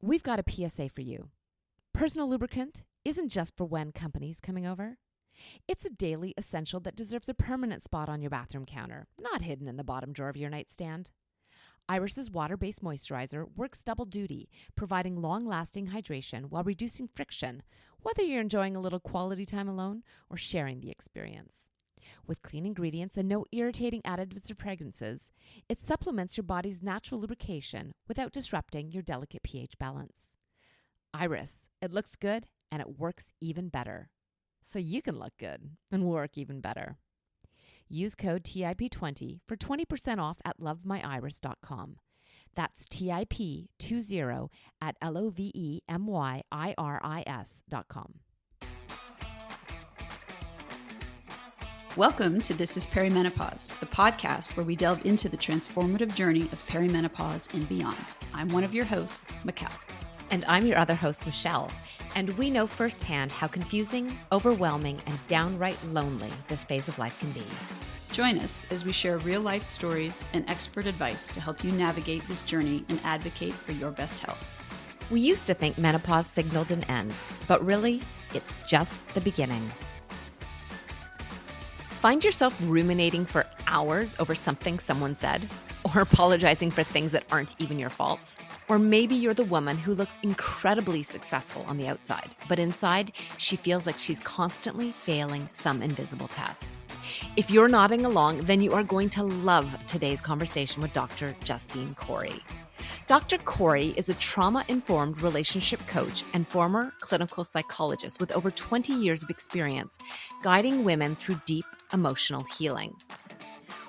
We've got a PSA for you. Personal lubricant isn't just for when company's coming over. It's a daily essential that deserves a permanent spot on your bathroom counter, not hidden in the bottom drawer of your nightstand. Iris's water-based moisturizer works double duty, providing long-lasting hydration while reducing friction, whether you're enjoying a little quality time alone or sharing the experience. With clean ingredients and no irritating additives or fragrances, it supplements your body's natural lubrication without disrupting your delicate pH balance. Iris, it looks good and it works even better. So you can look good and work even better. Use code TIP20 for 20% off at lovemyiris.com. That's TIP20 at LOVEMYIRIS.com. Welcome to This is Perimenopause, the podcast where we delve into the transformative journey of perimenopause and beyond. I'm one of your hosts, Mikkel. And I'm your other host, Michelle. And we know firsthand how confusing, overwhelming, and downright lonely this phase of life can be. Join us as we share real-life stories and expert advice to help you navigate this journey and advocate for your best health. We used to think menopause signaled an end, but really, it's just the beginning. Find yourself ruminating for hours over something someone said, or apologizing for things that aren't even your fault. Or maybe you're the woman who looks incredibly successful on the outside, but inside, she feels like she's constantly failing some invisible test. If you're nodding along, then you are going to love today's conversation with Dr. Justine Corry. Dr. Corry is a trauma-informed relationship coach and former clinical psychologist with over 20 years of experience guiding women through deep emotional healing.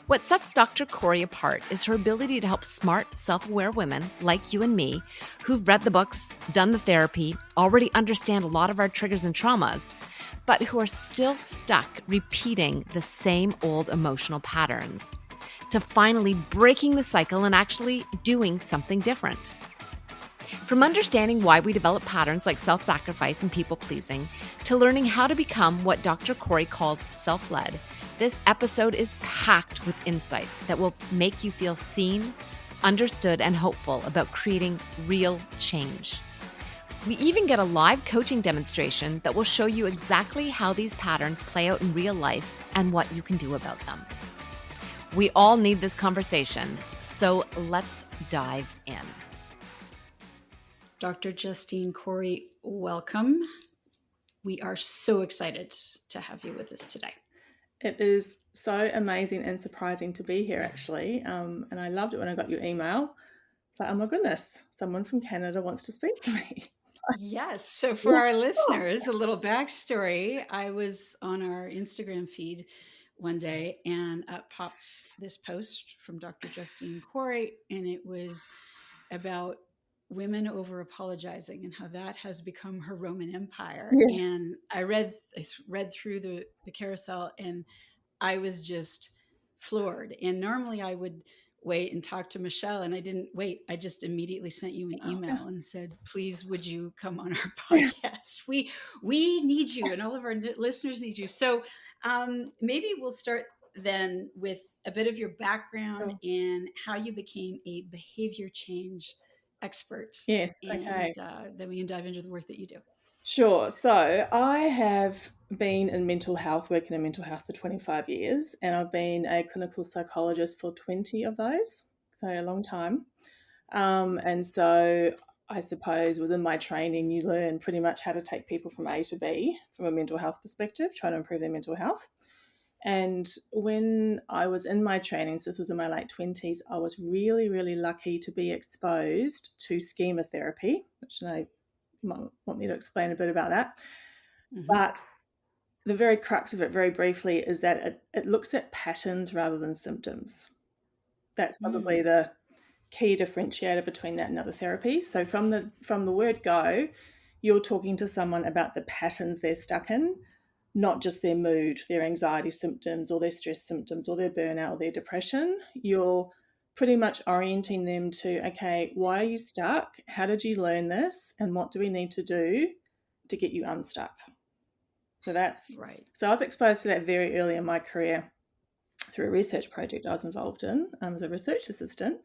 What sets Dr. Corry apart is her ability to help smart, self-aware women like you and me who've read the books, done the therapy, already understand a lot of our triggers and traumas, but who are still stuck repeating the same old emotional patterns, to finally breaking the cycle and actually doing something different. From understanding why we develop patterns like self-sacrifice and people-pleasing, to learning how to become what Dr. Corry calls self-led, this episode is packed with insights that will make you feel seen, understood, and hopeful about creating real change. We even get a live coaching demonstration that will show you exactly how these patterns play out in real life and what you can do about them. We all need this conversation, so let's dive in. Dr. Justine Corry, welcome. We are so excited to have you with us today. It is so amazing and surprising to be here, actually. And I loved it when I got your email. It's like, oh my goodness, someone from Canada wants to speak to me. Yes. So for our listeners, a little backstory. I was on our Instagram feed one day and up popped this post from Dr. Justine Corry, and it was about women over apologizing and how that has become her Roman Empire. Yeah. And I read through the carousel and I was just floored. And normally I would wait and talk to Michelle, and I didn't wait. I just immediately sent you an email and said, please, would you come on our podcast? We need you, and all of our listeners need you. So maybe we'll start then with a bit of your background and how you became a behavior change expert. Yes, and, okay. Then we can dive into the work that you do. Sure. So I have been in mental health, working in mental health for 25 years, and I've been a clinical psychologist for 20 of those, so a long time. And so I suppose within my training, you learn pretty much how to take people from A to B from a mental health perspective, trying to improve their mental health. And when I was in my trainings, this was in my late 20s, I was really, really lucky to be exposed to schema therapy, which I might want me to explain a bit about that. Mm-hmm. But the very crux of it, very briefly, is that it looks at patterns rather than symptoms. That's probably the key differentiator between that and other therapies. So from the word go, you're talking to someone about the patterns they're stuck in, not just their mood, their anxiety symptoms, or their stress symptoms, or their burnout, or their depression. You're pretty much orienting them to, okay, why are you stuck? How did you learn this? And what do we need to do to get you unstuck? So that's right. So I was exposed to that very early in my career through a research project I was involved in as a research assistant.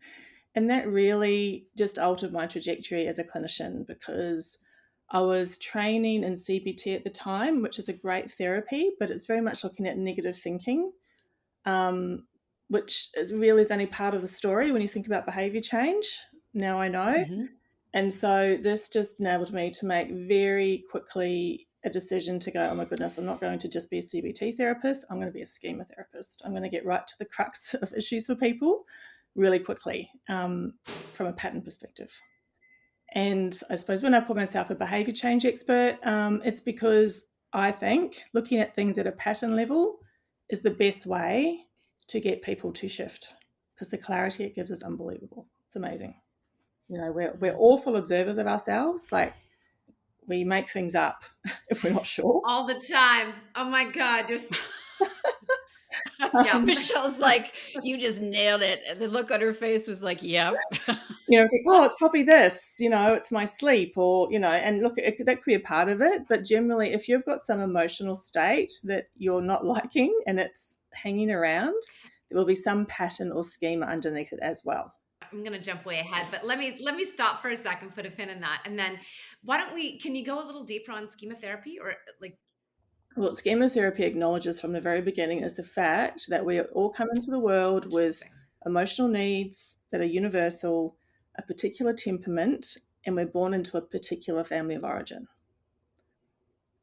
And that really just altered my trajectory as a clinician, because I was training in CBT at the time, which is a great therapy, but it's very much looking at negative thinking, which is only part of the story when you think about behavior change. Now I know. Mm-hmm. And so this just enabled me to make very quickly a decision to go, oh my goodness, I'm not going to just be a CBT therapist. I'm going to be a schema therapist. I'm going to get right to the crux of issues for people really quickly, from a pattern perspective. And I suppose when I call myself a behavior change expert, it's because I think looking at things at a pattern level is the best way to get people to shift, because the clarity it gives is unbelievable. It's amazing. You know, we're awful observers of ourselves. Like, we make things up if we're not sure. All the time. Oh my God. You're Yeah, Michelle's like, you just nailed it. And the look on her face was like, yep. You know, think, oh, it's probably this, you know, it's my sleep, or, you know, and look, that could be a part of it. But generally, if you've got some emotional state that you're not liking and it's hanging around, there will be some pattern or schema underneath it as well. I'm going to jump way ahead, but let me stop for a second, put a pin in that. And then can you go a little deeper on schema therapy, or like? Well, schema therapy acknowledges from the very beginning is the fact that we all come into the world with emotional needs that are universal, a particular temperament, and we're born into a particular family of origin.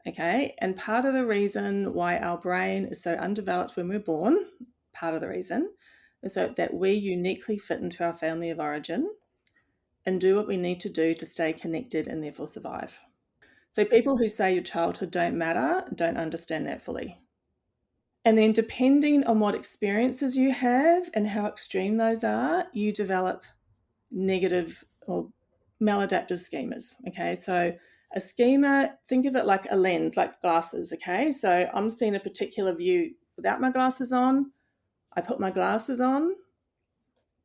Okay, and part of the reason why our brain is so undeveloped when we're born, part of the reason, is that we uniquely fit into our family of origin and do what we need to do to stay connected and therefore survive. So people who say your childhood don't matter don't understand that fully. And then depending on what experiences you have and how extreme those are, you develop negative or maladaptive schemas. Okay, so a schema, think of it like a lens, like glasses. Okay, so I'm seeing a particular view without my glasses on. I put my glasses on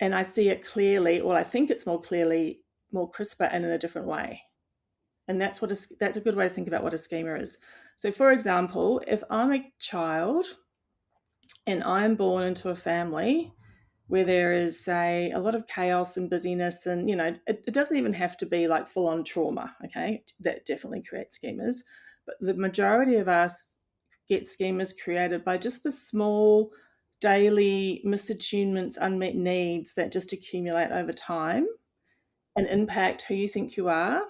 and I see it clearly, or I think it's more clearly, more crisper, and in a different way. And that's a good way to think about what a schema is. So for example, if I'm a child and I'm born into a family where there is, say, a lot of chaos and busyness, and, you know, it doesn't even have to be like full-on trauma, okay? That definitely creates schemas. But the majority of us get schemas created by just the small daily misattunements, unmet needs that just accumulate over time and impact who you think you are,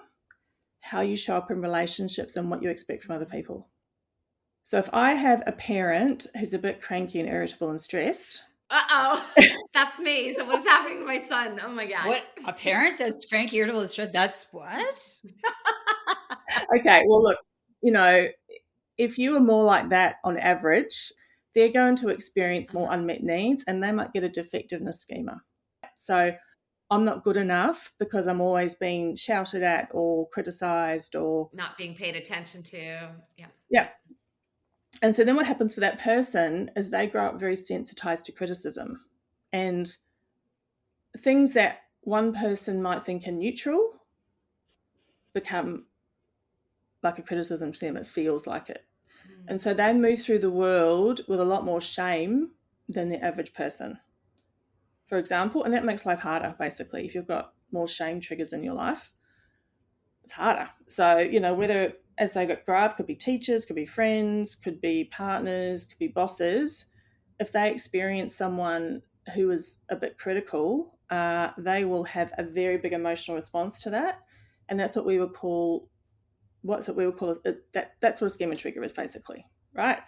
how you show up in relationships, and what you expect from other people. So if I have a parent who's a bit cranky and irritable and stressed, That's me. So what's happening to my son? Oh my God. What? A parent that's cranky, irritable, and stressed? That's what? okay, well, look, you know, if you are more like that on average, they're going to experience more unmet needs and they might get a defectiveness schema. So I'm not good enough because I'm always being shouted at or criticized or not being paid attention to. Yeah. And so then what happens for that person is they grow up very sensitized to criticism, and things that one person might think are neutral become like a criticism to them. It feels like it. And so they move through the world with a lot more shame than the average person, for example. And that makes life harder, basically. If you've got more shame triggers in your life, it's harder. So, you know, whether as they grow up, could be teachers, could be friends, could be partners, could be bosses. If they experience someone who is a bit critical, they will have a very big emotional response to that. And that's what we would call, that's what a schema trigger is, basically, right?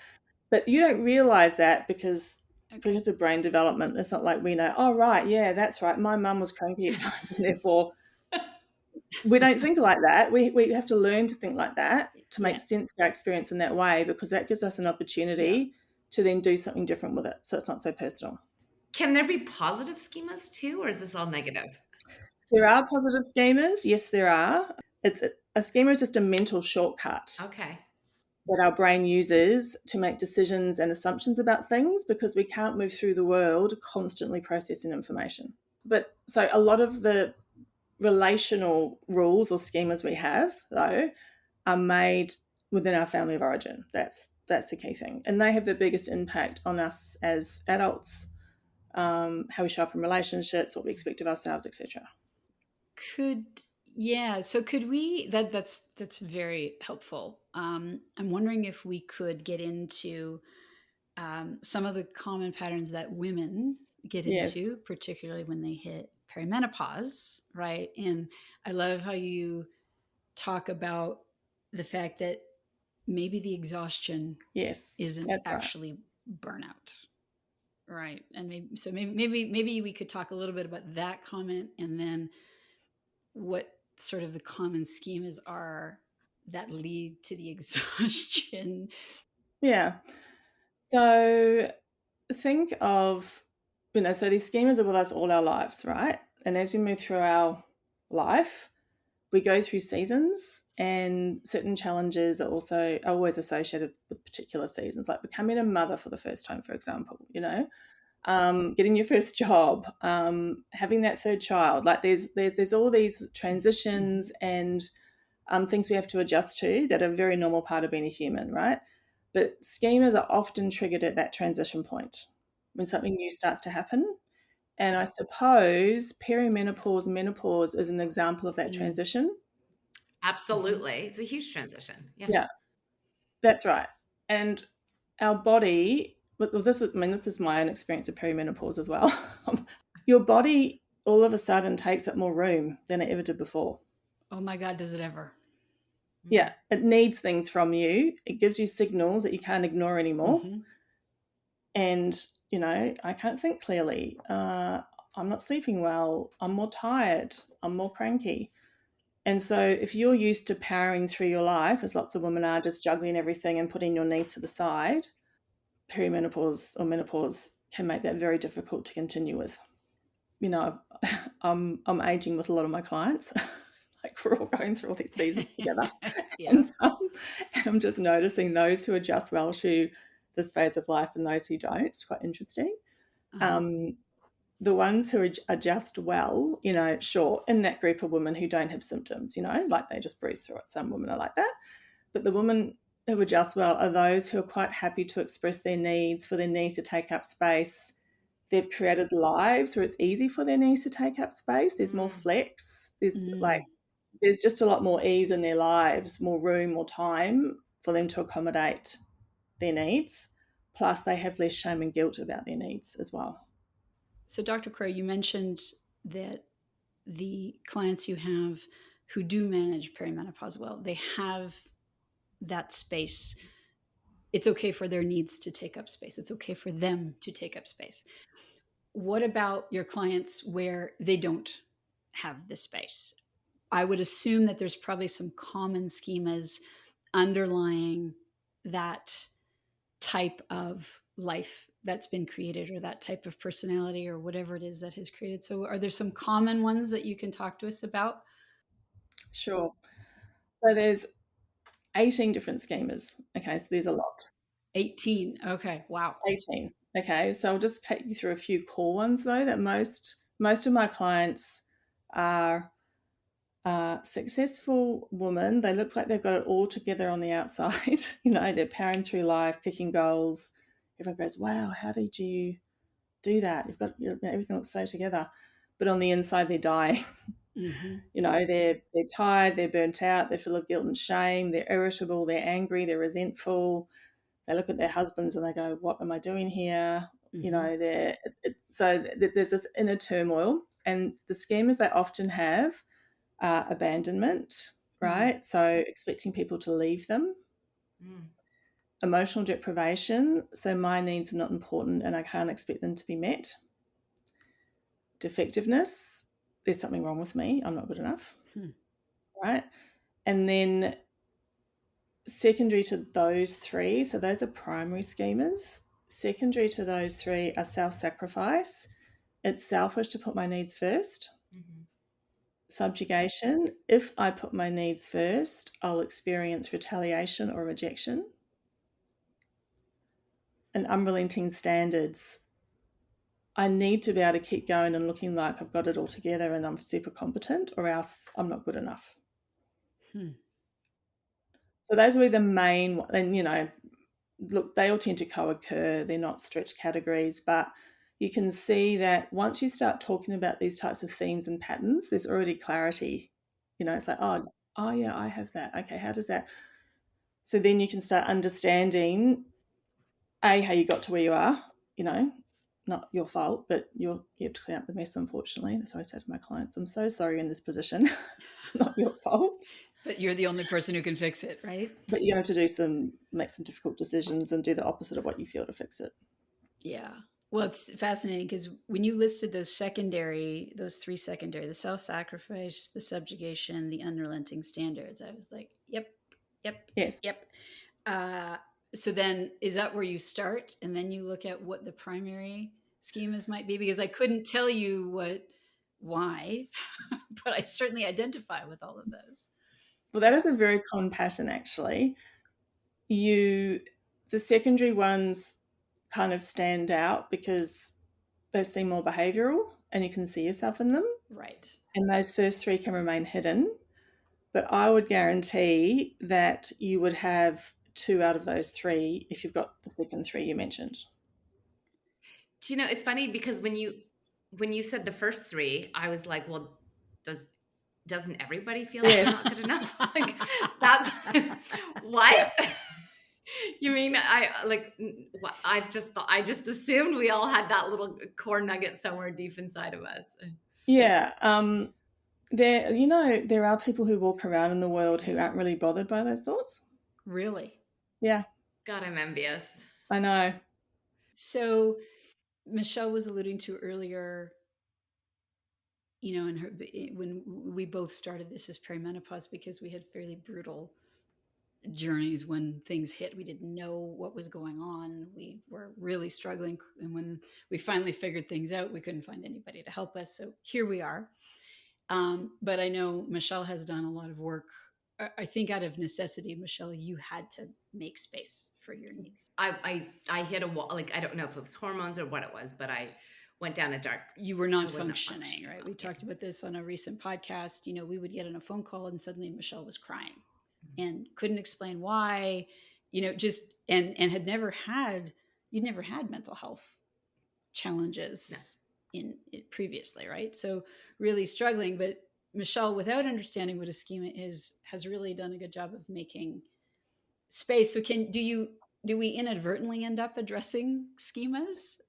But you don't realize that because of brain development. It's not like we know, oh, right, yeah, that's right, my mum was cranky at times, and therefore we don't think like that. We have to learn to think like that to make sense of our experience in that way, because that gives us an opportunity to then do something different with it, so it's not so personal. Can there be positive schemas too, or is this all negative? There are positive schemas. Yes, there are. A schema is just a mental shortcut. Okay. That our brain uses to make decisions and assumptions about things, because we can't move through the world constantly processing information. But so a lot of the relational rules or schemas we have, though, are made within our family of origin. That's the key thing. And they have the biggest impact on us as adults how we show up in relationships, what we expect of ourselves, etc. So could we that's very helpful. I'm wondering if we could get into some of the common patterns that women get Yes, into, particularly when they hit perimenopause, right? And I love how you talk about the fact that maybe the exhaustion yes, isn't that's right. actually burnout, right? And maybe we could talk a little bit about that comment, and then what sort of the common schemas are that lead to the exhaustion. Yeah. So think of, so these schemas are with us all our lives, right? And as we move through our life, we go through seasons, and certain challenges are always associated with particular seasons, like becoming a mother for the first time, for example, getting your first job, having that third child. Like there's all these transitions and things we have to adjust to that are a very normal part of being a human, right? But schemas are often triggered at that transition point when something new starts to happen. And I suppose perimenopause, menopause is an example of that Mm-hmm. transition. Absolutely. It's a huge transition. Yeah. Yeah, that's right. And our body, well, this is my own experience of perimenopause as well. Your body all of a sudden takes up more room than it ever did before. Oh my God, does it ever? Yeah, it needs things from you. It gives you signals that you can't ignore anymore. Mm-hmm. And, I can't think clearly. I'm not sleeping well. I'm more tired. I'm more cranky. And so if you're used to powering through your life, as lots of women are, just juggling everything and putting your needs to the side, perimenopause or menopause can make that very difficult to continue with. I'm aging with a lot of my clients. Like we're all going through all these seasons together. Yeah. And I'm just noticing those who adjust well to this phase of life and those who don't. It's quite interesting. Uh-huh. The ones who adjust well, sure, in that group of women who don't have symptoms, like they just breeze through it. Some women are like that. But the women who adjust well are those who are quite happy to express their needs, for their needs to take up space. They've created lives where it's easy for their needs to take up space. There's more flex. Mm. There's just a lot more ease in their lives, more room, more time for them to accommodate their needs. Plus, they have less shame and guilt about their needs as well. So, Dr. Corry, you mentioned that the clients you have who do manage perimenopause well, they have that space. It's okay for their needs to take up space. It's okay for them to take up space. What about your clients where they don't have the space? I would assume that there's probably some common schemas underlying that type of life that's been created, or that type of personality, or whatever it is that has created. So are there some common ones that you can talk to us about? Sure. So there's 18 different schemas. Okay, so there's a lot. 18. Okay. Wow. 18. Okay, so I'll just take you through a few core ones though that most of my clients are successful women. They look like they've got it all together on the outside. They're powering through life, kicking goals. Everyone goes, "Wow, how did you do that? You've got everything looks so together," but on the inside, they're dying. Mm-hmm. They're tired, they're burnt out, they're full of guilt and shame, they're irritable, they're angry, they're resentful. They look at their husbands and they go, "What am I doing here?" Mm-hmm. There's this inner turmoil, and the schemas they often have abandonment, Mm. right? So expecting people to leave them, emotional deprivation. So my needs are not important and I can't expect them to be met. Defectiveness. There's something wrong with me. I'm not good enough, Hmm. right? And then secondary to those three, so those are primary schemas. Secondary to those three are self-sacrifice. It's selfish to put my needs first. Subjugation. If I put my needs first, I'll experience retaliation or rejection. And unrelenting standards. I need to be able to keep going and looking like I've got it all together and I'm super competent, or else I'm not good enough. Hmm. So those will be the main, and look, they all tend to co-occur. They're not strict categories, but you can see that once you start talking about these types of themes and patterns, there's already clarity. It's like, oh yeah, I have that. Okay, how does that? So then you can start understanding, how you got to where you are, not your fault, but you have to clean up the mess, unfortunately. That's what I say to my clients. I'm so sorry you're in this position. Not your fault. But you're the only person who can fix it, right? But you're going to have to make some difficult decisions and do the opposite of what you feel to fix it. Yeah. Well, it's fascinating because when you listed those three secondary, the self-sacrifice, the subjugation, the unrelenting standards, I was like, yep. Yes. So then is that where you start? And then you look at what the primary schemas might be? Because I couldn't tell you why, but I certainly identify with all of those. Well, that is a very common pattern, actually. The secondary ones kind of stand out because they seem more behavioural and you can see yourself in them. Right. And those first three can remain hidden. But I would guarantee that you would have 2 out of those 3 if you've got the second 3 you mentioned. Do you know, it's funny because when you said the first 3, I was like, well, doesn't everybody feel like they're not good enough? Like, that's what? You mean I just assumed we all had that little core nugget somewhere deep inside of us. Yeah. There are people who walk around in the world who aren't really bothered by those thoughts. Really? Yeah. God, I'm envious. I know. So Michelle was alluding to earlier, when we both started this as perimenopause, because we had fairly brutal journeys when things hit. We didn't know what was going on. We were really struggling. And when we finally figured things out, we couldn't find anybody to help us. So here we are. But I know Michelle has done a lot of work. I think out of necessity, Michelle, you had to make space for your needs. I hit a wall. Like, I don't know if it was hormones or what it was, but I went down a dark. You were not functioning, right? We talked about this on a recent podcast. We would get on a phone call and suddenly Michelle was crying and couldn't explain why, just, and had you'd never had mental health challenges in it previously, right? So really struggling, but Michelle, without understanding what a schema is, has really done a good job of making space. So do we inadvertently end up addressing schemas?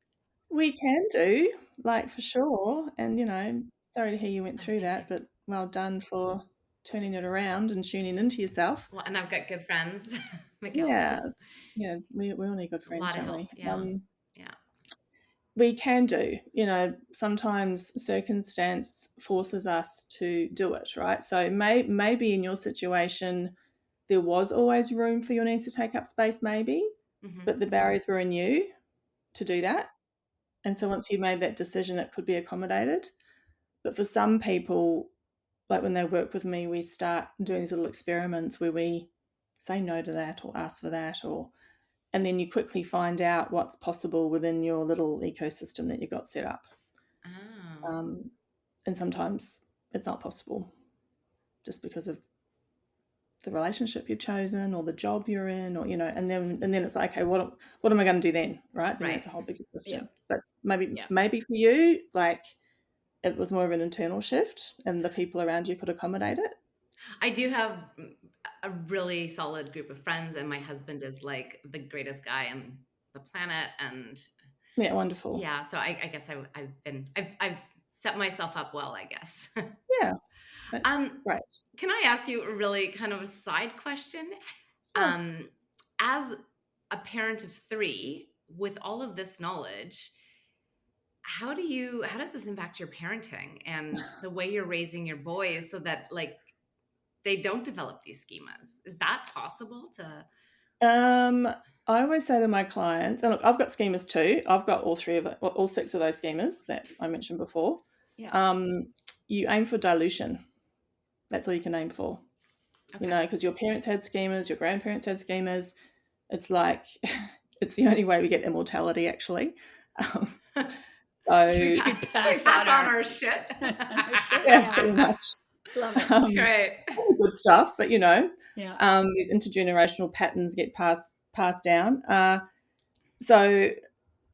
We can do, for sure. And, sorry to hear you went through that, but well done for turning it around and tuning into yourself. Well, and I've got good friends. Yeah. We all need good friends, don't we? Yeah. We can do, sometimes circumstance forces us to do it, right? So maybe in your situation, there was always room for your needs to take up space, maybe, but the barriers were in you to do that. And so once you made that decision, it could be accommodated. But for some people, like when they work with me, we start doing these little experiments where we say no to that or ask for that, and then you quickly find out what's possible within your little ecosystem that you got set up. Oh. And sometimes it's not possible just because of the relationship you've chosen or the job you're in, or and then it's like, okay, what am I going to do then, right? Then That's a whole big question. But maybe for you, it was more of an internal shift and the people around you could accommodate it. I do have a really solid group of friends, and my husband is like the greatest guy on the planet. And yeah, wonderful. Yeah, so I guess I've set myself up well, I guess. Yeah, that's right. Can I ask you a really kind of a side question? Sure. As a parent of 3, with all of this knowledge, how does this impact your parenting and the way you're raising your boys so that they don't develop these schemas? Is that possible to? I always say to my clients, and look, I've got schemas too. I've got all 6 of those schemas that I mentioned before. Yeah. You aim for dilution. That's all you can aim for. Okay. Because your parents had schemas, your grandparents had schemas. It's like, it's the only way we get immortality, actually. So we pass on our shit. Yeah, pretty much. Love it. Great. Good stuff, but these intergenerational patterns get passed down. So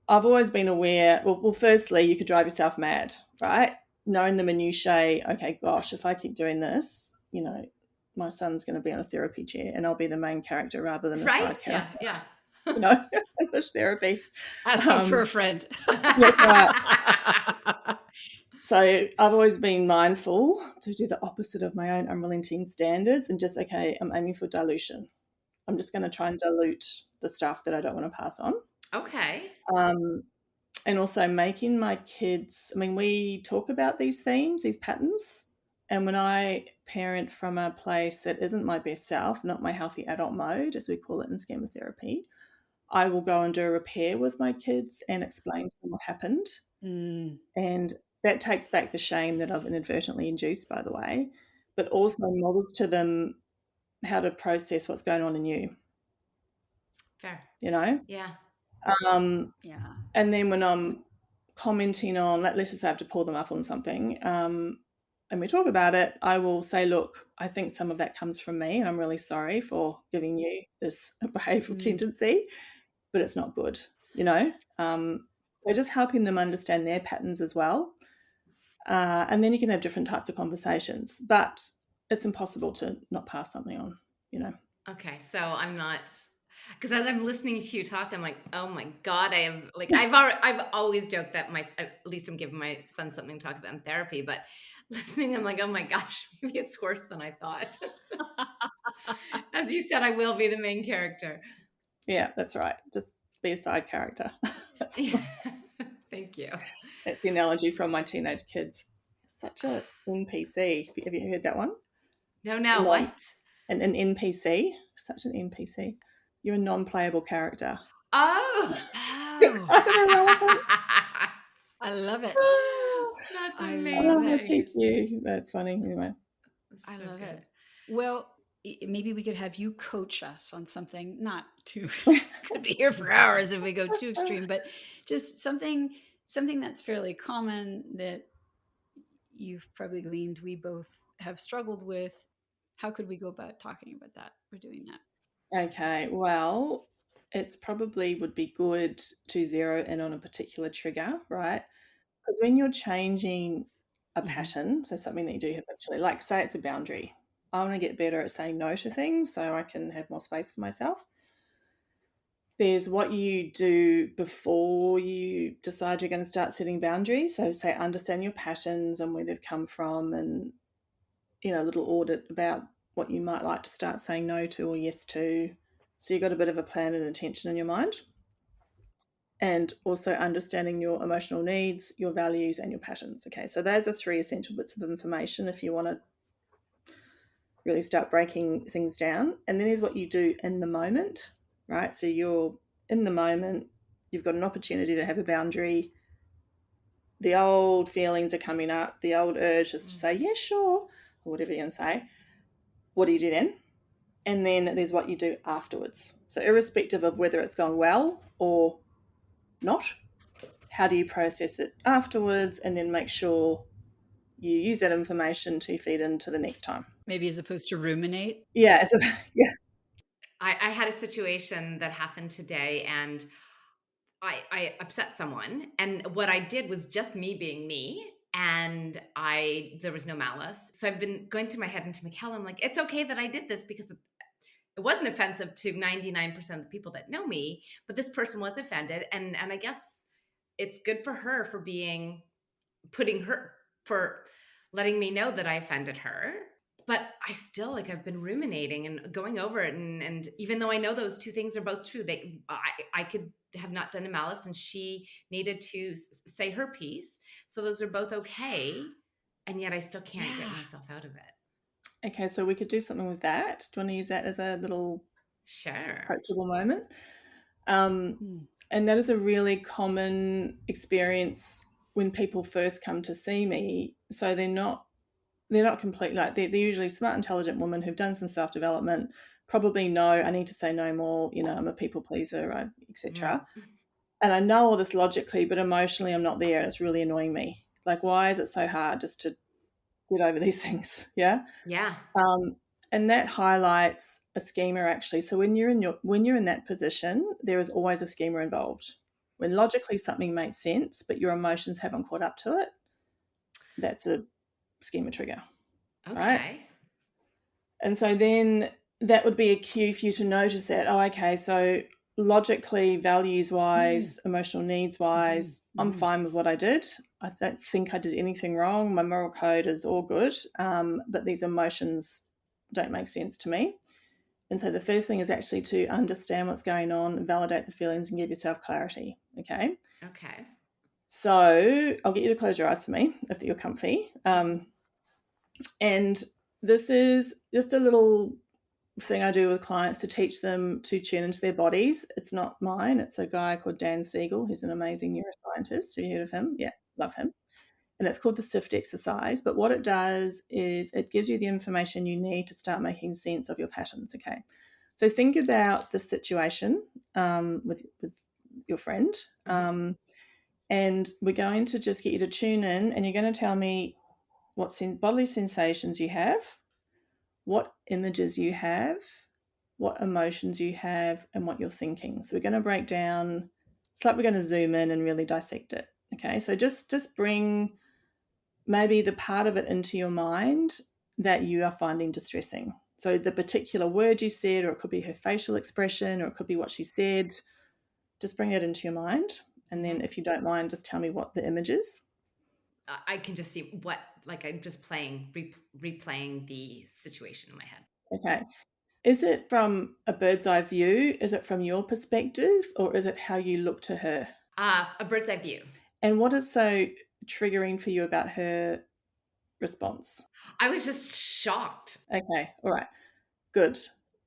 I've always been aware, well, firstly, you could drive yourself mad, right? Knowing the minutiae, okay, gosh, if I keep doing this, my son's going to be on a therapy chair and I'll be the main character rather than a Right? side character, Yeah. in this therapy. Ask help for a friend. That's right. So I've always been mindful to do the opposite of my own unrelenting standards and just, okay, I'm aiming for dilution. I'm just going to try and dilute the stuff that I don't want to pass on. Okay. And also making my kids, we talk about these themes, these patterns. And when I parent from a place that isn't my best self, not my healthy adult mode, as we call it in schema therapy, I will go and do a repair with my kids and explain to them what happened. And that takes back the shame that I've inadvertently induced, by the way, but also models to them how to process what's going on in you. Fair. Yeah. Yeah. And then when I'm commenting on, let's just say I have to pull them up on something, and we talk about it, I will say, look, I think some of that comes from me, and I'm really sorry for giving you this behavioural tendency, but it's not good, So just helping them understand their patterns as well. And then you can have different types of conversations, but it's impossible to not pass something on, Okay, so I'm not, because as I'm listening to you talk, I'm like, oh my God, I've always joked that at least I'm giving my son something to talk about in therapy, but listening, I'm like, oh my gosh, maybe it's worse than I thought. As you said, I will be the main character. Yeah, that's right. Just be a side character. That's right. Thank you. That's the analogy from my teenage kids. Such a NPC. Have you heard that one? No, what? An NPC. Such an NPC. You're a non-playable character. Oh. I love it. That's amazing. I keep you. That's funny. Anyway. I love it. Well, maybe we could have you coach us on something, not too, could be here for hours if we go too extreme, but just something that's fairly common that you've probably gleaned we both have struggled with. How could we go about talking about that or doing that? Okay, well, it's probably would be good to zero in on a particular trigger, right? Because when you're changing a pattern, so something that you do habitually, like say it's a boundary, I want to get better at saying no to things so I can have more space for myself. There's what you do before you decide you're going to start setting boundaries. So say understand your patterns and where they've come from, and a little audit about what you might like to start saying no to or yes to. So you've got a bit of a plan and intention in your mind. And also understanding your emotional needs, your values, and your patterns. Okay, so those are 3 essential bits of information if you want to really start breaking things down. And then there's what you do in the moment, right? So you're in the moment, you've got an opportunity to have a boundary. The old feelings are coming up, the old urge is to say, yeah, sure, or whatever you're going to say. What do you do then? And then there's what you do afterwards. So irrespective of whether it's gone well or not, how do you process it afterwards and then make sure you use that information to feed into the next time? Maybe as opposed to ruminate? Yeah. I had a situation that happened today, and I upset someone, and what I did was just me being me, and there was no malice. So I've been going through my head into Mikkel. I'm like, it's okay that I did this because it wasn't offensive to 99% of the people that know me, but this person was offended. And I guess it's good for her for for letting me know that I offended her. But I still I've been ruminating and going over it. And even though I know those 2 things are both true, I could have not done a malice, and she needed to say her piece. So those are both okay. And yet I still can't get myself out of it. Okay, so we could do something with that. Do you want to use that as a little approachable moment? And that is a really common experience when people first come to see me. So they're not completely they're usually smart, intelligent women who've done some self-development, probably know I need to say no more, I'm a people pleaser, etc. And I know all this logically, but emotionally I'm not there, and it's really annoying me. Like, why is it so hard just to get over these things? Yeah. And that highlights a schema, actually. So when you're in that position, there is always a schema involved. When logically something makes sense, but your emotions haven't caught up to it, that's a schema trigger, right? Okay. And so then that would be a cue for you to notice that, oh, okay, so logically, values-wise, emotional needs-wise, I'm fine with what I did. I don't think I did anything wrong. My moral code is all good, but these emotions don't make sense to me. And so the first thing is actually to understand what's going on, validate the feelings, and give yourself clarity, okay? Okay. So I'll get you to close your eyes for me if you're comfy. And this is just a little thing I do with clients to teach them to tune into their bodies. It's not mine. It's a guy called Dan Siegel. He's an amazing neuroscientist. Have you heard of him? Yeah, love him. And it's called the SIFT exercise. But what it does is it gives you the information you need to start making sense of your patterns, okay? So think about the situation with your friend. And we're going to just get you to tune in, and you're going to tell me what bodily sensations you have, what images you have, what emotions you have, and what you're thinking. So we're going to break down, it's like we're going to zoom in and really dissect it. Okay, so just bring maybe the part of it into your mind that you are finding distressing. So the particular word you said, or it could be her facial expression, or it could be what she said, just bring that into your mind. And then if you don't mind, just tell me what the image is. I can just see what, like, I'm just replaying the situation in my head. Okay. Is it from a bird's eye view? Is it from your perspective, or is it how you look to her? A bird's eye view. And what is so triggering for you about her response? I was just shocked. Okay. All right. Good.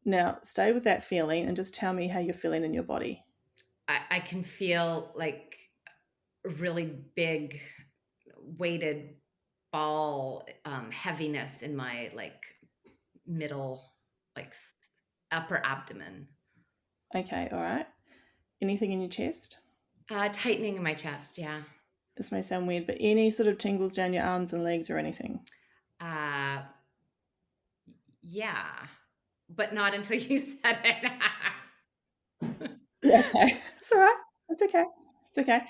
Now stay with that feeling and just tell me how you're feeling in your body. I can feel like a really big weighted ball, heaviness in my like middle, like upper abdomen. Okay. All right. Anything in your chest? Tightening in my chest. Yeah. This may sound weird, but any sort of tingles down your arms and legs or anything? Yeah, but not until you said it. Okay. It's all right. It's okay. It's okay.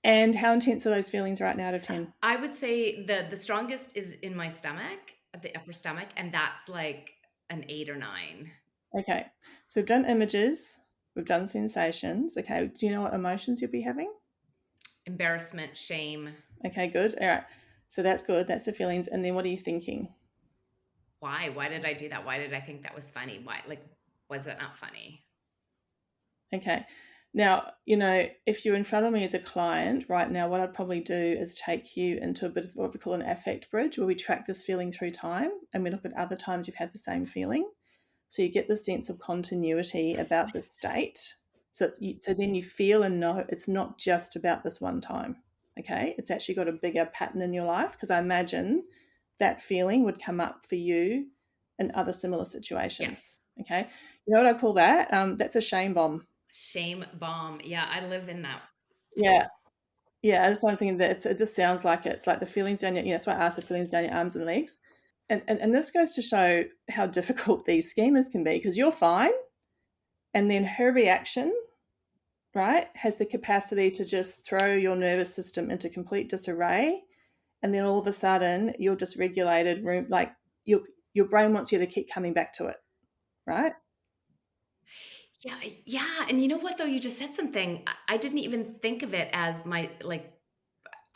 And how intense are those feelings right now out of 10? I would say the strongest is in my stomach, the upper stomach, and that's like an 8 or 9. Okay. So we've done images, we've done sensations. Okay. Do you know what emotions you'll be having? Embarrassment, shame. Okay, good. All right. So that's good. That's the feelings. And then what are you thinking? Why? Why did I do that? Why did I think that was funny? Why? Like, was it not funny? Okay. Now, if you're in front of me as a client right now, what I'd probably do is take you into a bit of what we call an affect bridge, where we track this feeling through time and we look at other times you've had the same feeling. So you get the sense of continuity about the state. So then you feel and know it's not just about this one time. Okay. It's actually got a bigger pattern in your life, because I imagine that feeling would come up for you in other similar situations. Yes. Okay. You know what I call that? That's a shame bomb. Shame bomb. Yeah, I live in that. Yeah. Yeah. That's one thing that it just sounds like it's like the feelings down your, that's why I asked the feelings down your arms and legs. And this goes to show how difficult these schemas can be, because you're fine. And then her reaction, right, has the capacity to just throw your nervous system into complete disarray. And then all of a sudden you're dysregulated, like your brain wants you to keep coming back to it, right? Yeah. And you know what, though? You just said something. I didn't even think of it as I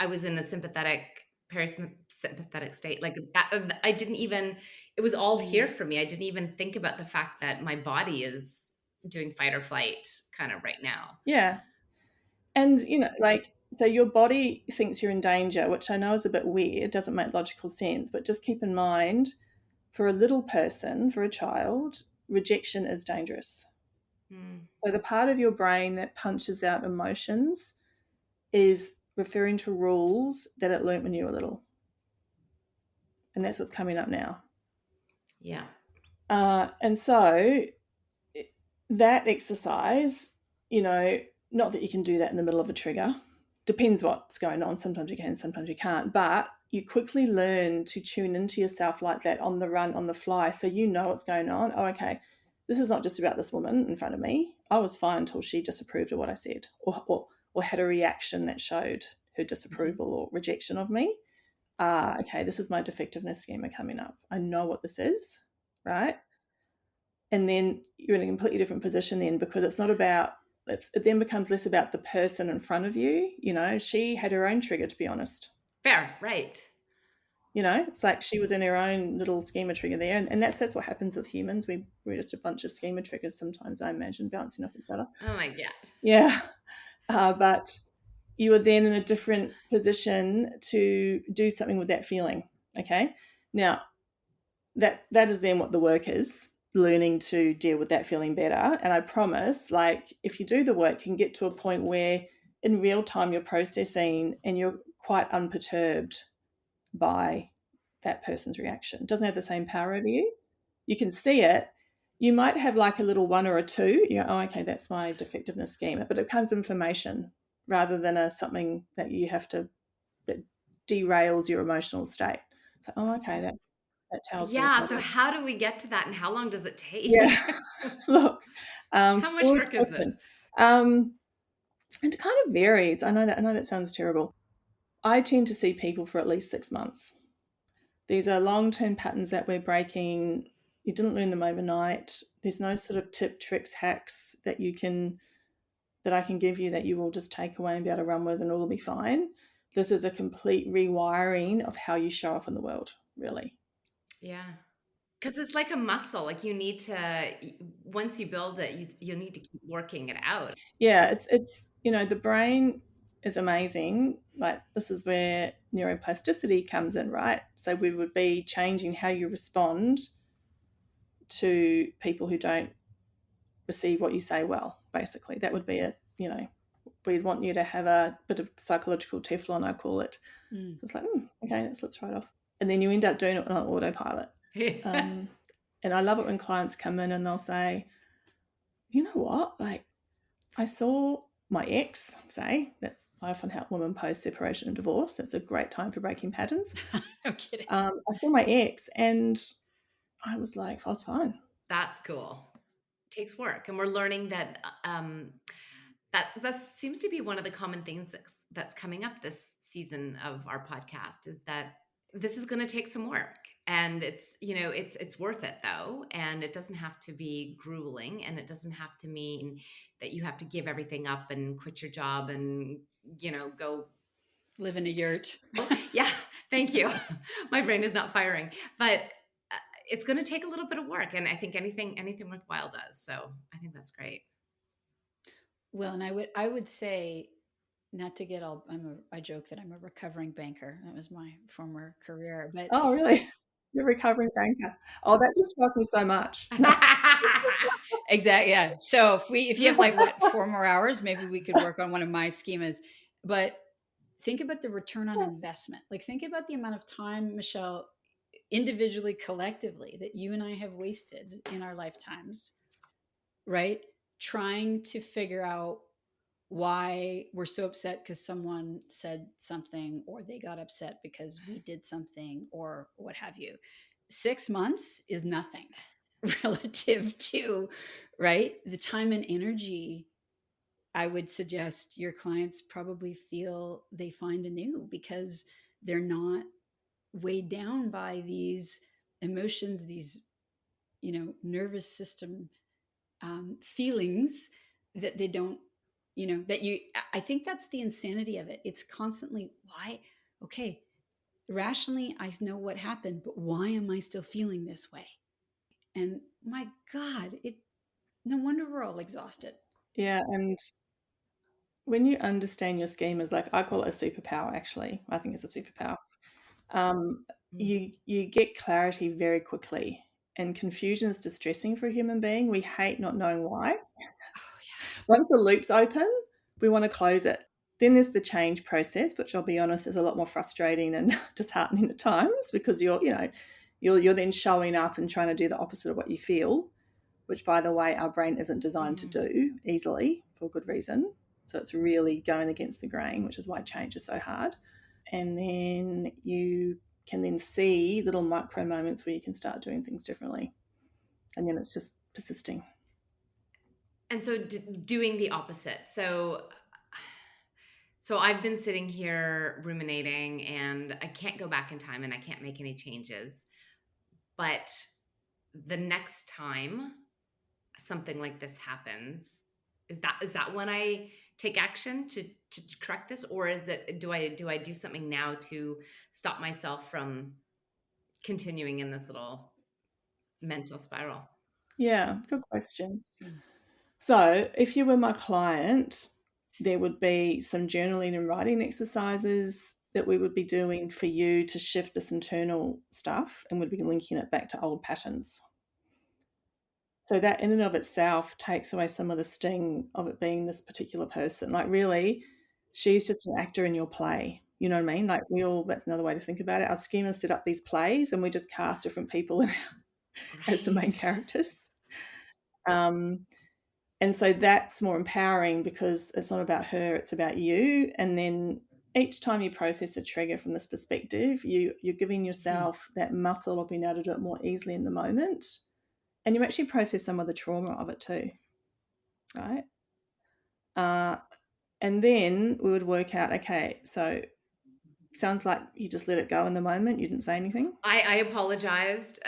was in a parasympathetic state. Like that, I didn't even, it was all here for me. I didn't even think about the fact that my body is doing fight or flight kind of right now. Yeah. And, so your body thinks you're in danger, which I know is a bit weird, doesn't make logical sense, but just keep in mind, for a little person, for a child, rejection is dangerous. So the part of your brain that punches out emotions is referring to rules that it learnt when you were little. And that's what's coming up now. Yeah. And so that exercise, not that you can do that in the middle of a trigger. Depends what's going on. Sometimes you can, sometimes you can't. But you quickly learn to tune into yourself like that on the run, on the fly. So you know what's going on. Oh, okay. this is not just about this woman in front of me. I was fine until she disapproved of what I said, or had a reaction that showed her disapproval or rejection of me. Okay, this is my defectiveness schema coming up. I know what this is, right? And then you're in a completely different position then, because it's not about, it then becomes less about the person in front of you. You know, she had her own trigger, to be honest. Fair, right. You know, it's like she was in her own little schema trigger there. And that's what happens with humans. We're just a bunch of schema triggers sometimes, I imagine, bouncing off each other. Oh my God. Yeah. But you are then in a different position to do something with that feeling. Okay. Now, that is then what the work is, learning to deal with that feeling better. And I promise, like, if you do the work, you can get to a point where in real time you're processing and you're quite unperturbed by that person's reaction. It doesn't have the same power over you. You can see it. You might have like a little one or a two. You go, oh, okay, that's my defectiveness schema. But it becomes information rather than something that you have to, that derails your emotional state. So, oh, okay, that tells me. Yeah. So how do we get to that, and how long does it take? Yeah. Look, how much work is this? It kind of varies. I know that sounds terrible. I tend to see people for at least 6 months. These are long-term patterns that we're breaking. You didn't learn them overnight. There's no sort of tip, tricks, hacks that I can give you that you will just take away and be able to run with and all will be fine. This is a complete rewiring of how you show up in the world, really. Yeah. Because it's like a muscle. Like you need to, once you build it, you need to keep working it out. Yeah, it's the brain is amazing. Like, this is where neuroplasticity comes in, right? So we would be changing how you respond to people who don't receive what you say well, basically. That would be it. We'd want you to have a bit of psychological Teflon, I call it. So it's like, okay, that slips right off. And then you end up doing it on autopilot. And I love it when clients come in and they'll say, you know what, like, I saw my ex, say, that's, I often help women post separation and divorce. That's a great time for breaking patterns. No kidding. I saw my ex and I was like, I was fine. That's cool. It takes work. And we're learning that that seems to be one of the common things that's coming up this season of our podcast, is that this is going to take some work, and it's worth it though. And it doesn't have to be grueling, and it doesn't have to mean that you have to give everything up and quit your job and, go live in a yurt. Yeah. Thank you. My brain is not firing, but it's going to take a little bit of work. And I think anything worthwhile does. So I think that's great. Well, and I would say, not to get all, I joke that I'm a recovering banker. That was my former career. But oh, really? You're a recovering banker. Oh, that just tells me so much. Exactly. Yeah. So if you have like 4 more hours, maybe we could work on one of my schemas. But think about the return on investment. Like, think about the amount of time, Michelle, individually, collectively, that you and I have wasted in our lifetimes, right? Trying to figure out why we're so upset because someone said something, or they got upset because we did something, or what have you. 6 months is nothing relative to, right, the time and energy. I would suggest your clients probably feel they find anew, because they're not weighed down by these emotions, these nervous system feelings that they don't, I think that's the insanity of it. It's constantly, why? Okay, rationally, I know what happened, but why am I still feeling this way? And my God, no wonder we're all exhausted. Yeah. And when you understand your schemas, like, I call it a superpower, actually. I think it's a superpower. You get clarity very quickly, and confusion is distressing for a human being. We hate not knowing why. Once the loop's open, we want to close it. Then there's the change process, which, I'll be honest, is a lot more frustrating and disheartening at times, because you're then showing up and trying to do the opposite of what you feel, which, by the way, our brain isn't designed to do easily, for good reason. So it's really going against the grain, which is why change is so hard. And then you can then see little micro moments where you can start doing things differently. and then it's just persisting. And so doing the opposite. So I've been sitting here ruminating, and I can't go back in time and I can't make any changes. But the next time something like this happens, is that when I take action to correct this, or is it do I do something now to stop myself from continuing in this little mental spiral? Yeah, good question. So if you were my client, there would be some journaling and writing exercises that we would be doing for you to shift this internal stuff, and we'd be linking it back to old patterns. So that in and of itself takes away some of the sting of it being this particular person. Like, really, she's just an actor in your play. You know what I mean? Like, that's another way to think about it. Our schemas set up these plays and we just cast different people as the main Right. characters. And so that's more empowering because it's not about her, it's about you. And then each time you process a trigger from this perspective, you're giving yourself that muscle of being able to do it more easily in the moment. And you actually process some of the trauma of it too, right? And then we would work out, okay, so sounds like you just let it go in the moment. You didn't say anything. I apologized.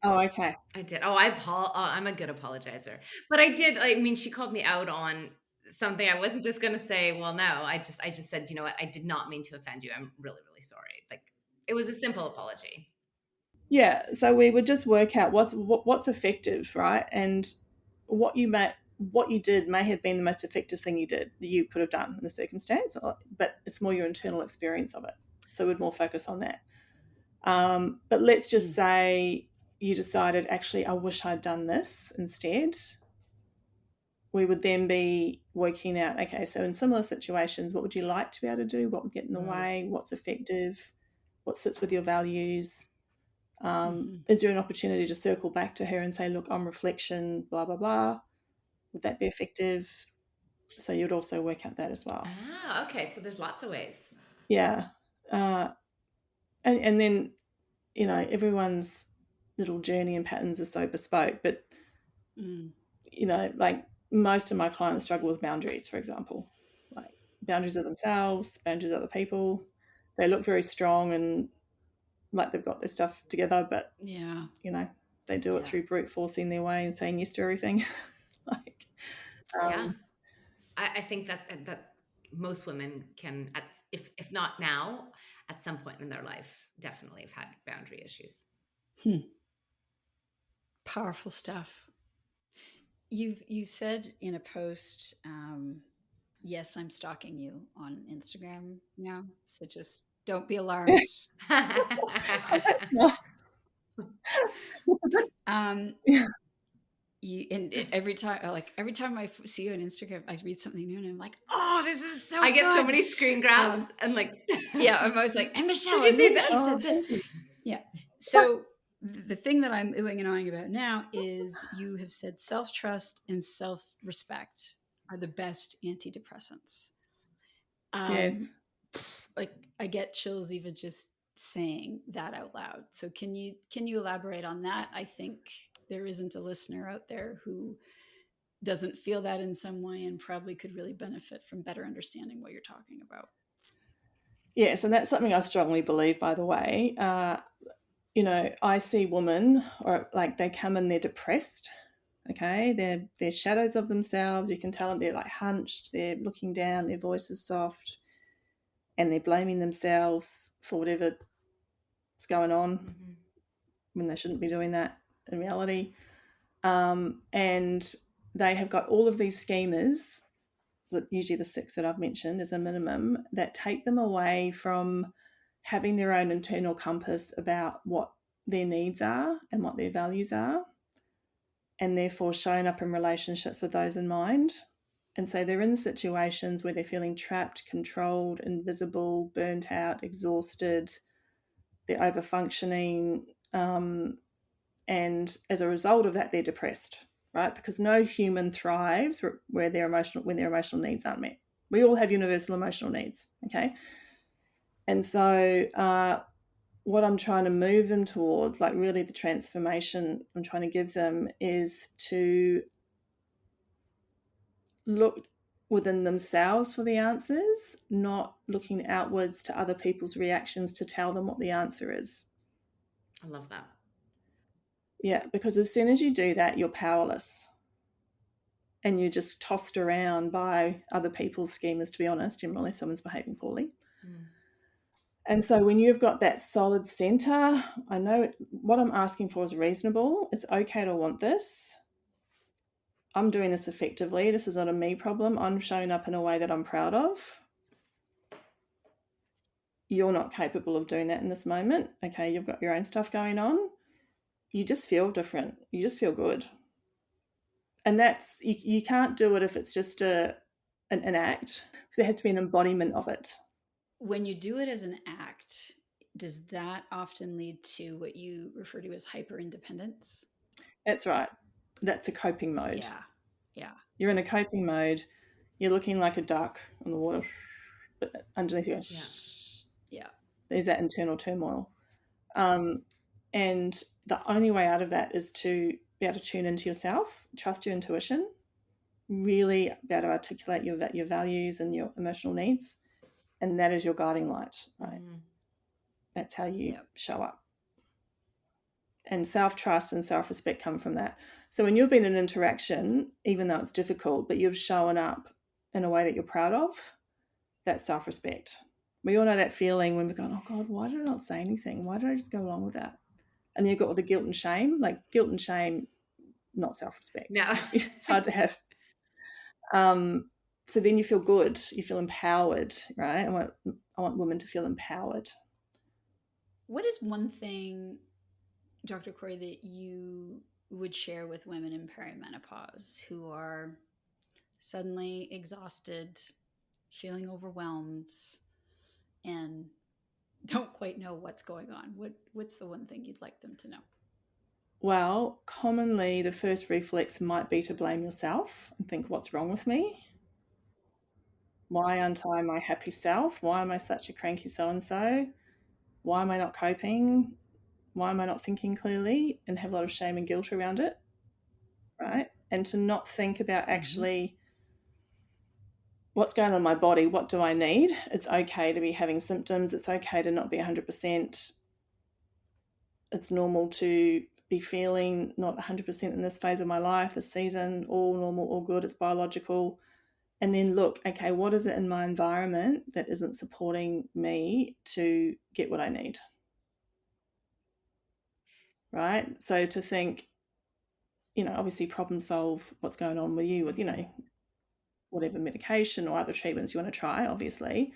Oh, okay. I did. I'm a good apologizer. But I did. I mean, she called me out on something. I wasn't just going to say, well, no. I just said, you know what? I did not mean to offend you. I'm really, really sorry. Like, it was a simple apology. Yeah. So we would just work out what's effective, right? And what you did may have been the most effective thing you could have done in the circumstance, but it's more your internal experience of it. So we'd more focus on that. But let's just say you decided, actually, I wish I'd done this instead. We would then be working out, okay, so in similar situations, what would you like to be able to do? What would get in the way? What's effective? What sits with your values? Is there an opportunity to circle back to her and say, look, on reflection, blah, blah, blah. Would that be effective? So you'd also work out that as well. Ah, okay. So there's lots of ways. Yeah. And then, you know, everyone's little journey and patterns are so bespoke, but, you know, like most of my clients struggle with boundaries, for example, like boundaries of themselves, boundaries of other people. They look very strong and like they've got their stuff together, but, you know, they do it through brute forcing their way and saying yes to everything. Like, I think that most women can, if not now, at some point in their life, definitely have had boundary issues. Powerful stuff. You said in a post, yes, I'm stalking you on Instagram now, so just don't be alarmed. Every time I see you on Instagram, I read something new and I'm like, oh, this is so I good. get so many screen grabs and like, yeah, I'm always like, and Michelle, Did you see she this? said this. Yeah. So the thing that I'm oohing and ahhing about now is you have said self-trust and self-respect are the best antidepressants. Yes. Like I get chills even just saying that out loud. So can you elaborate on that? I think there isn't a listener out there who doesn't feel that in some way and probably could really benefit from better understanding what you're talking about. Yes, and that's something I strongly believe, by the way. You know, I see women, or like they come and they're depressed. Okay, they're shadows of themselves. You can tell them they're like hunched, they're looking down, their voice is soft, and they're blaming themselves for whatever is going on when they shouldn't be doing that in reality. And they have got all of these schemas, usually the 6 that I've mentioned as a minimum, that take them away from having their own internal compass about what their needs are and what their values are, and therefore showing up in relationships with those in mind. And so they're in situations where they're feeling trapped, controlled, invisible, burnt out, exhausted, they're over-functioning, and as a result of that, they're depressed, right? Because no human thrives when their emotional needs aren't met. We all have universal emotional needs, okay? And so what I'm trying to move them towards, like really the transformation I'm trying to give them, is to look within themselves for the answers, not looking outwards to other people's reactions to tell them what the answer is. I love that. Yeah, because as soon as you do that, you're powerless. And you're just tossed around by other people's schemas, to be honest, generally, if someone's behaving poorly. Mm. And so when you've got that solid center, I know what I'm asking for is reasonable. It's okay to want this. I'm doing this effectively. This is not a me problem. I'm showing up in a way that I'm proud of. You're not capable of doing that in this moment. Okay, you've got your own stuff going on. You just feel different. You just feel good. And that's, you can't do it if it's just an act. There has to be an embodiment of it. When you do it as an act, does that often lead to what you refer to as hyper independence? That's right. That's a coping mode. Yeah. Yeah. You're in a coping mode. You're looking like a duck on the water, but underneath you, Yeah. there's that internal turmoil. And the only way out of that is to be able to tune into yourself, trust your intuition, really be able to articulate your values and your emotional needs. And that is your guiding light, right? Mm. That's how you show up. And self-trust and self-respect come from that. So when you've been in an interaction, even though it's difficult, but you've shown up in a way that you're proud of, that's self-respect. We all know that feeling when we're going, oh God, why did I not say anything? Why did I just go along with that? And then you've got all the guilt and shame, like guilt and shame, not self-respect. No. It's hard to have. So then you feel good, you feel empowered, right? I want women to feel empowered. What is one thing, Dr. Corry, that you would share with women in perimenopause who are suddenly exhausted, feeling overwhelmed, and don't quite know what's going on? What's the one thing you'd like them to know? Well, commonly the first reflex might be to blame yourself and think, what's wrong with me? Why aren't I my happy self? Why am I such a cranky so-and-so? Why am I not coping? Why am I not thinking clearly? And have a lot of shame and guilt around it, right? And to not think about actually what's going on in my body, what do I need? It's okay to be having symptoms. It's okay to not be 100%. It's normal to be feeling not 100% in this phase of my life, this season, all normal, all good, it's biological. And then look, okay, what is it in my environment that isn't supporting me to get what I need? Right? So to think, obviously problem solve what's going on with you with, whatever medication or other treatments you want to try, obviously,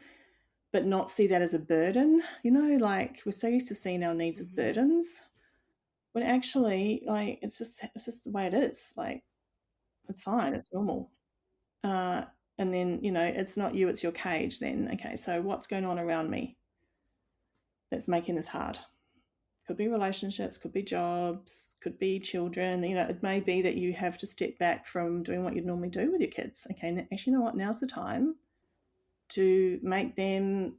but not see that as a burden. Like we're so used to seeing our needs as burdens, when actually, like, it's just the way it is. Like, it's fine, it's normal. And then, it's not you, it's your cage then. Okay, so what's going on around me that's making this hard? Could be relationships, could be jobs, could be children. It may be that you have to step back from doing what you'd normally do with your kids. Okay, actually, you know what? Now's the time to make them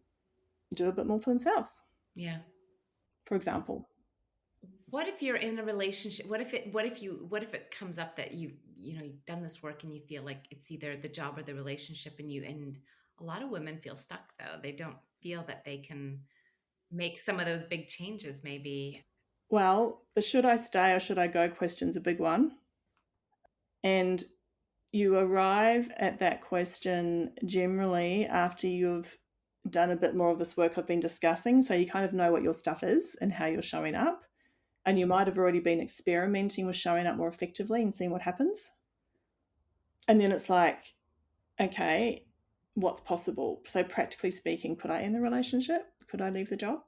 do a bit more for themselves. Yeah. For example. What if you're in a relationship? What if it comes up that you've done this work and you feel like it's either the job or the relationship, and a lot of women feel stuck though. They don't feel that they can make some of those big changes maybe. Well, the should I stay or should I go question's a big one. And you arrive at that question generally after you've done a bit more of this work I've been discussing. So you kind of know what your stuff is and how you're showing up. And you might have already been experimenting with showing up more effectively and seeing what happens. And then it's like, okay, what's possible? So practically speaking, could I end the relationship? Could I leave the job?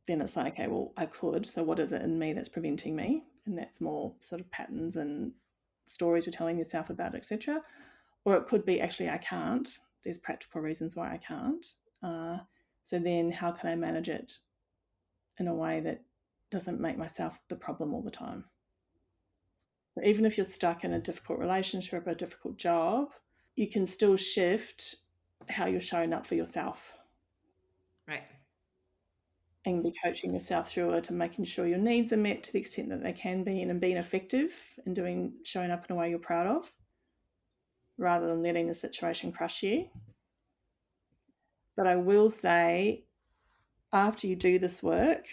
Then it's like, okay, well, I could. So what is it in me that's preventing me? And that's more sort of patterns and stories you're telling yourself about, etc. Or it could be, actually, I can't. There's practical reasons why I can't. So then how can I manage it in a way that doesn't make myself the problem all the time? So even if you're stuck in a difficult relationship or a difficult job, you can still shift how you're showing up for yourself. Right. and be coaching yourself through it and making sure your needs are met to the extent that they can be, and being effective and showing up in a way you're proud of, rather than letting the situation crush you. But I will say, after you do this work,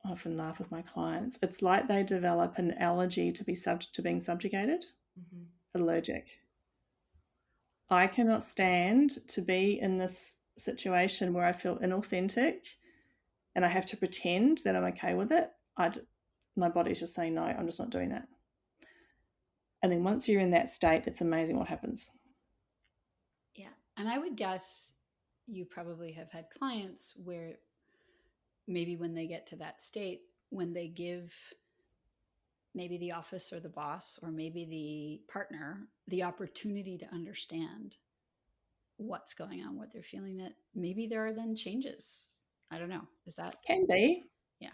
I often laugh with my clients, it's like they develop an allergy to being subjugated, allergic. I cannot stand to be in this situation where I feel inauthentic and I have to pretend that I'm okay with it. My body's just saying, no, I'm just not doing that. And then once you're in that state, it's amazing what happens. Yeah. And I would guess you probably have had clients where maybe when they get to that state, when they give maybe the office or the boss or maybe the partner the opportunity to understand what's going on, what they're feeling, that maybe there are then changes. I don't know. Is that? Can be. Yeah.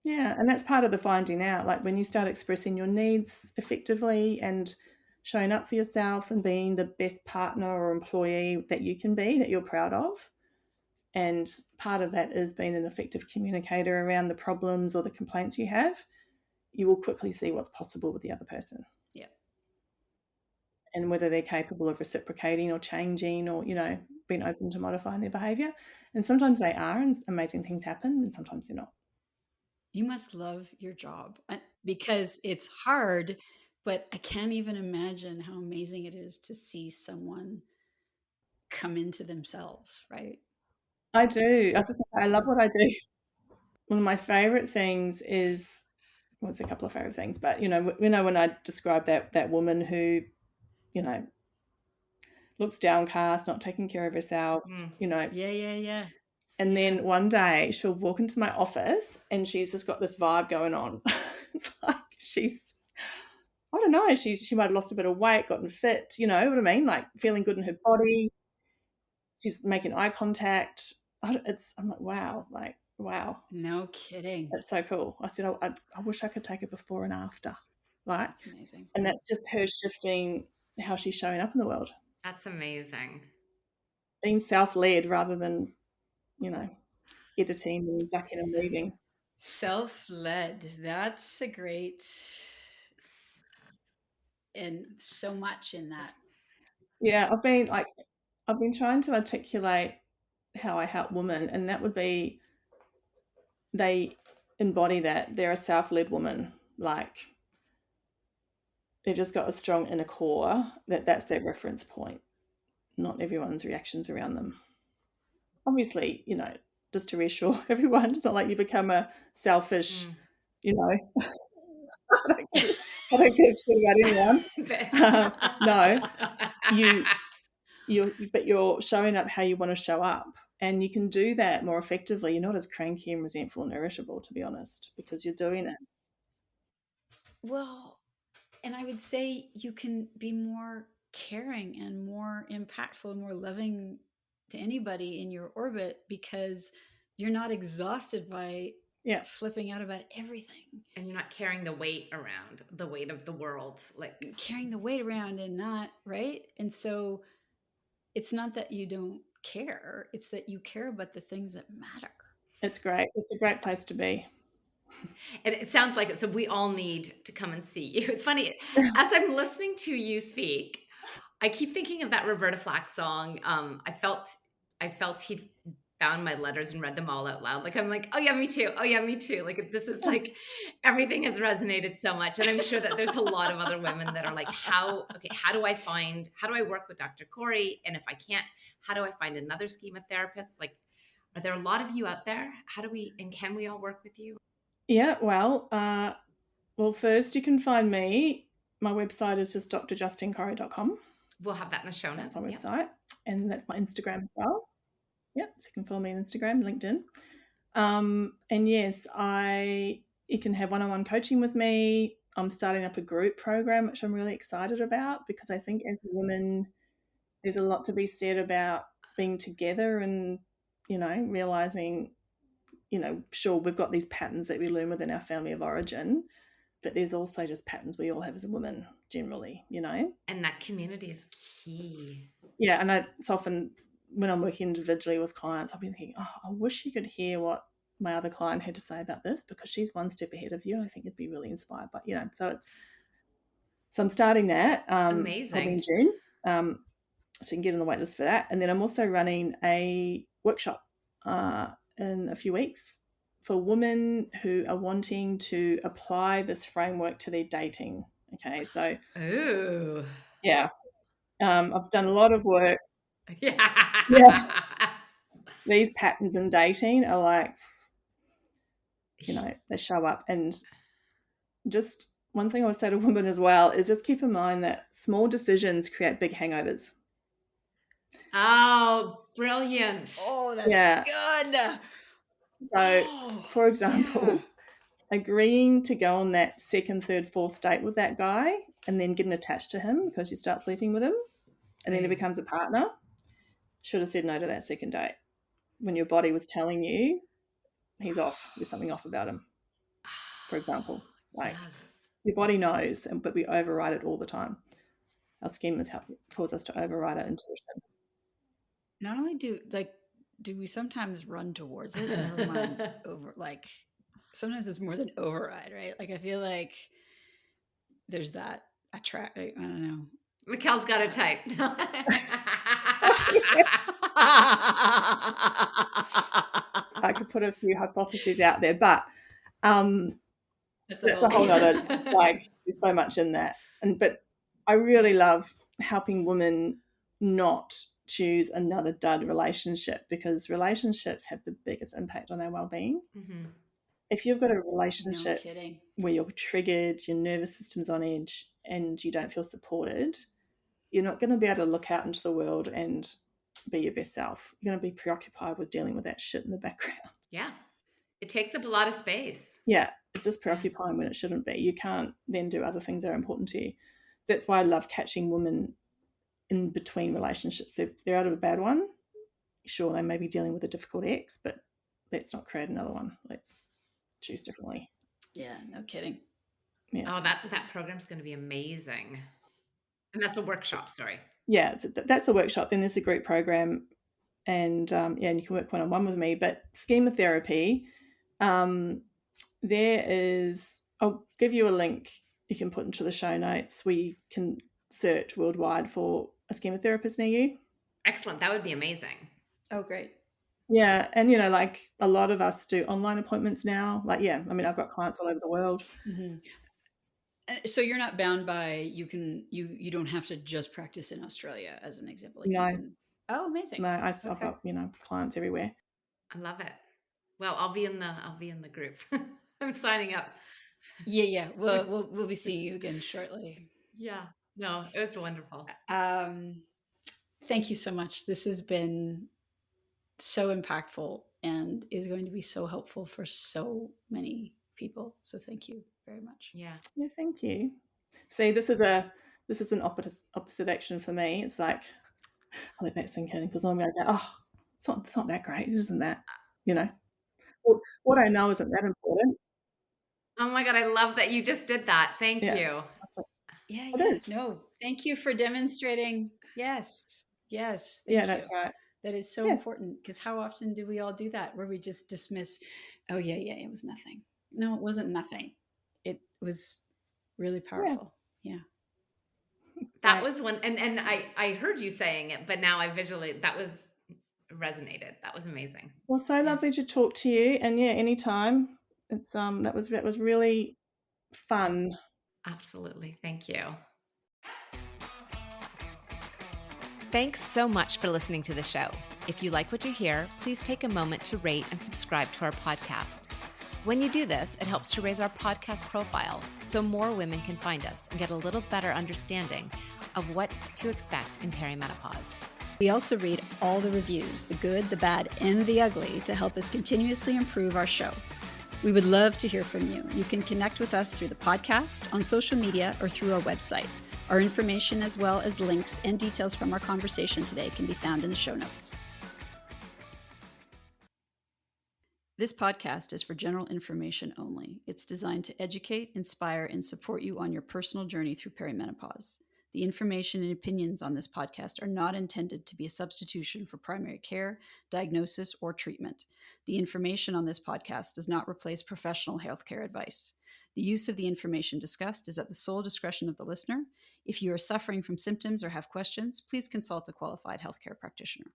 Yeah. And that's part of the finding out. Like when you start expressing your needs effectively and showing up for yourself and being the best partner or employee that you can be, that you're proud of. And part of that is being an effective communicator around the problems or the complaints you have. You will quickly see what's possible with the other person. Yeah. And whether they're capable of reciprocating or changing or, being open to modifying their behaviour. And sometimes they are, and amazing things happen, and sometimes they're not. You must love your job because it's hard, but I can't even imagine how amazing it is to see someone come into themselves, right? I do. I was just going to say, I love what I do. One of my favourite things is, well, it's a couple of favourite things, but, when I describe that woman who, looks downcast, not taking care of herself, Yeah. And then one day she'll walk into my office and she's just got this vibe going on. It's like I don't know, she might have lost a bit of weight, gotten fit, you know what I mean? Like feeling good in her body. She's making eye contact. I'm like, wow. No kidding. That's so cool. I said, I wish I could take it before and after. Right? That's amazing. And that's just her shifting how she's showing up in the world. That's amazing. Being self-led rather than, editing and ducking and weaving. Self-led. That's a great, and so much in that. Yeah, I've been trying to articulate how I help women, and that would be they embody that. They're a self-led woman. Like they've just got a strong inner core that's their reference point. Not everyone's reactions around them. Obviously, just to reassure everyone, it's not like you become a selfish, I don't give a shit about anyone. No, but you're showing up how you want to show up, and you can do that more effectively. You're not as cranky and resentful and irritable, to be honest, because you're doing it. Well, and I would say you can be more caring and more impactful and more loving to anybody in your orbit because you're not exhausted by flipping out about everything. And you're not carrying the weight around, the weight of the world. Like carrying the weight around and not, right? And so it's not that you don't care, it's that you care about the things that matter. It's great. It's a great place to be. And it sounds like it. So we all need to come and see you. It's funny, as I'm listening to you speak, I keep thinking of that Roberta Flack song. I felt he'd found my letters and read them all out loud. Like, I'm like, oh yeah, me too. Oh yeah, me too. Like, this is like, everything has resonated so much. And I'm sure that there's a lot of other women that are like, how do I work with Dr. Corry? And if I can't, how do I find another schema therapist? Like, are there a lot of you out there? Can we all work with you? Yeah, well, first you can find me. My website is just drjustinecorry.com. We'll have that in the show notes. That's my website. And that's my Instagram as well. Yep, so you can follow me on Instagram, LinkedIn. And yes, you can have one-on-one coaching with me. I'm starting up a group program, which I'm really excited about because I think as women, there's a lot to be said about being together and, realizing, sure, we've got these patterns that we learn within our family of origin, but there's also just patterns we all have as a woman generally, And that community is key. Yeah, and it's often when I'm working individually with clients, I've been thinking, I wish you could hear what my other client had to say about this, because she's one step ahead of you. I think you'd be really inspired. But so I'm starting that Amazing. probably in June, so you can get on the wait list for that. And then I'm also running a workshop in a few weeks for women who are wanting to apply this framework to their dating. Okay, so Ooh. yeah, I've done a lot of work. Yeah. These patterns in dating are like, they show up. And just one thing I would say to women as well is just keep in mind that small decisions create big hangovers. Oh, brilliant. Oh, that's good. So, for example, agreeing to go on that second, third, fourth date with that guy and then getting attached to him because you start sleeping with him and then he becomes a partner, should have said no to that second date when your body was telling you he's off. There's something off about him, for example. Like, your body knows, but we override it all the time. Our schemas cause us to override our intuition. Not only do we sometimes run towards it, never mind sometimes it's more than override, right? Like, I feel like there's that I don't know. Mikkel's got a type. I could put a few hypotheses out there, but that's a whole other, there's so much in that. But I really love helping women not choose another dud relationship, because relationships have the biggest impact on our well-being. Mm-hmm. If you've got a relationship where you're triggered, your nervous system's on edge, and you don't feel supported, you're not going to be able to look out into the world and be your best self. You're going to be preoccupied with dealing with that shit in the background. Yeah. It takes up a lot of space. Yeah. It's just preoccupying when it shouldn't be. You can't then do other things that are important to you. That's why I love catching women in between relationships. If they're out of a bad one, sure, they may be dealing with a difficult ex, but let's not create another one. Let's choose differently. Yeah, no kidding. Yeah. Oh, that program's going to be amazing. And that's a workshop, sorry. Yeah, that's the workshop. Then there's a group program, and and you can work one-on-one with me. But schema therapy, there is, I'll give you a link you can put into the show notes where you can search worldwide for a schema therapist near you. Excellent. That would be amazing. Oh, great. Yeah. And, like a lot of us do online appointments now. Like, I've got clients all over the world. Mm-hmm. So you're not bound by, you don't have to just practice in Australia, as an example. No. Oh, amazing. No, I've got, clients everywhere. I love it. Well, I'll be in the group. I'm signing up. Yeah. We'll be seeing you again shortly. Yeah. No, it was wonderful. Thank you so much. This has been so impactful and is going to be so helpful for so many people. So thank you very much. Yeah. Yeah, thank you. See, this is an opposite action for me. It's like, I let that sink in, because normally I go, it's not that great, isn't that? Well, what I know isn't that important. Oh my God, I love that you just did that. Thank you. Yeah, it is. No, thank you for demonstrating. Yes. Thank you. That's right. That is so important, because how often do we all do that, where we just dismiss, oh yeah, it was nothing. No, it wasn't nothing. It was really powerful. Yeah. That was one, and I heard you saying it, but now that was resonated. That was amazing. Well, so lovely to talk to you, and anytime. It's that was really fun. Absolutely. Thank you. Thanks so much for listening to the show. If you like what you hear, please take a moment to rate and subscribe to our podcast. When you do this, it helps to raise our podcast profile so more women can find us and get a little better understanding of what to expect in perimenopause. We also read all the reviews, the good, the bad, and the ugly, to help us continuously improve our show. We would love to hear from you. You can connect with us through the podcast, on social media, or through our website. Our information, as well as links and details from our conversation today, can be found in the show notes. This podcast is for general information only. It's designed to educate, inspire, and support you on your personal journey through perimenopause. The information and opinions on this podcast are not intended to be a substitution for primary care, diagnosis, or treatment. The information on this podcast does not replace professional healthcare advice. The use of the information discussed is at the sole discretion of the listener. If you are suffering from symptoms or have questions, please consult a qualified healthcare practitioner.